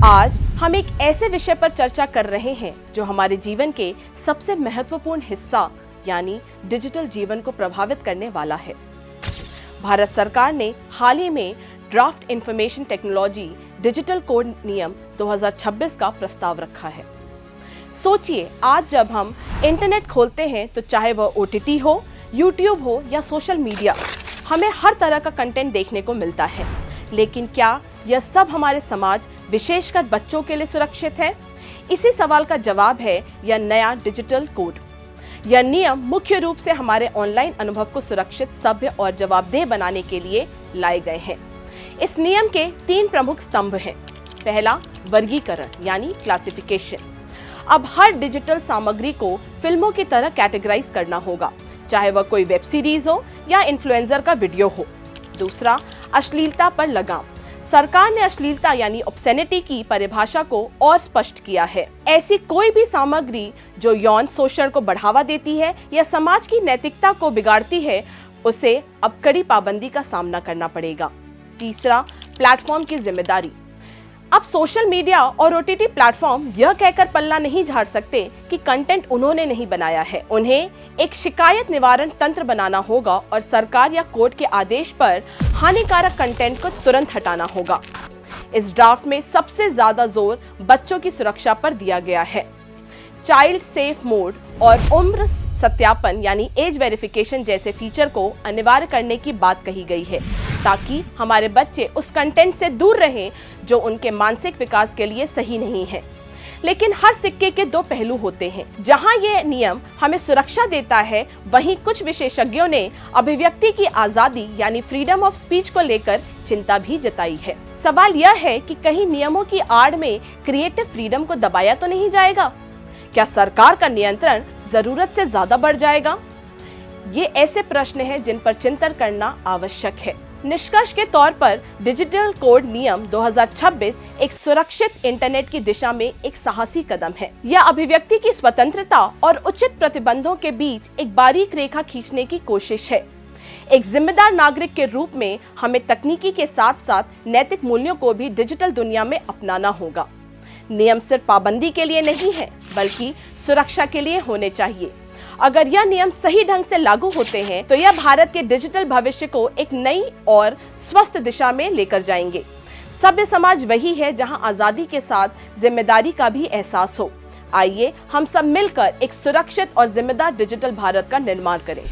आज हम एक ऐसे विषय पर चर्चा कर रहे हैं जो हमारे जीवन के सबसे महत्वपूर्ण हिस्सा यानी डिजिटल जीवन को प्रभावित करने वाला है। भारत सरकार ने हाल ही में draft information technology digital code नियम 2026 का प्रस्ताव रखा है। सोचिए, आज जब हम इंटरनेट खोलते हैं तो चाहे वह OTT हो, YouTube हो या सोशल मीडिया, हमें हर तरह का कंटेंट देखने को मिलता है। लेकिन क्या यह सब हमारे समाज, विशेषकर बच्चों के लिए सुरक्षित है? इसी सवाल का जवाब है यह नया डिजिटल कोड। यह नियम मुख्य रूप से हमारे ऑनलाइन अनुभव को सुरक्षित, सभ्य और जवाबदेह बनाने के लिए लाए गए हैं। इस नियम के 3 प्रमुख स्तंभ हैं। पहला, वर्गीकरण यानी क्लासिफिकेशन। अब हर डिजिटल सामग्री को फिल्मों की तरह कैटेगराइज करना होगा, चाहे वह कोई वेब सीरीज हो या इन्फ्लुएंसर का वीडियो हो। दूसरा, अश्लीलता पर लगाम। सरकार ने अश्लीलता यानी ऑब्सेनिटी की परिभाषा को और स्पष्ट किया है। ऐसी कोई भी सामग्री जो यौन शोषण को बढ़ावा देती है या समाज की नैतिकता को बिगाड़ती है, उसे अब कड़ी पाबंदी का सामना करना पड़ेगा। तीसरा, प्लेटफॉर्म की जिम्मेदारी। अब सोशल मीडिया और OTT प्लेटफॉर्म यह कहकर पल्ला नहीं झाड़ सकते कि कंटेंट उन्होंने नहीं बनाया है। उन्हें एक शिकायत निवारण तंत्र बनाना होगा और सरकार या कोर्ट के आदेश पर हानिकारक कंटेंट को तुरंत हटाना होगा। इस ड्राफ्ट में सबसे ज्यादा जोर बच्चों की सुरक्षा पर दिया गया है। चाइल्ड सेफ मोड और उम्र सत्यापन यानी एज वेरिफिकेशन जैसे फीचर को अनिवार्य करने की बात कही गई है, ताकि हमारे बच्चे उस कंटेंट से दूर रहें जो उनके मानसिक विकास के लिए सही नहीं है। लेकिन हर सिक्के के 2 पहलू होते हैं। जहां ये नियम हमें सुरक्षा देता है, वहीं कुछ विशेषज्ञों ने अभिव्यक्ति की आजादी यानी फ्रीडम ऑफ स्पीच को लेकर चिंता भी जताई है। सवाल यह है कि कहीं नियमों की आड़ में क्रिएटिव फ्रीडम को दबाया तो नहीं जाएगा? क्या सरकार का नियंत्रण जरूरत से ज्यादा बढ़ जाएगा? ये ऐसे प्रश्न हैं जिन पर चिंतन करना आवश्यक है। निष्कर्ष के तौर पर डिजिटल कोड नियम 2026 एक सुरक्षित इंटरनेट की दिशा में एक साहसी कदम है। यह अभिव्यक्ति की स्वतंत्रता और उचित प्रतिबंधों के बीच एक बारीक रेखा खींचने की कोशिश है। एक जिम्मेदार नागरिक के रूप में हमें तकनीकी के साथ साथ नैतिक मूल्यों को भी डिजिटल दुनिया में अपनाना होगा। नियम सिर्फ पाबंदी के लिए नहीं है, बल्कि सुरक्षा के लिए होने चाहिए। अगर यह नियम सही ढंग से लागू होते हैं तो यह भारत के डिजिटल भविष्य को एक नई और स्वस्थ दिशा में लेकर जाएंगे। सभ्य समाज वही है जहां आजादी के साथ जिम्मेदारी का भी एहसास हो। आइए हम सब मिलकर एक सुरक्षित और जिम्मेदार डिजिटल भारत का निर्माण करें।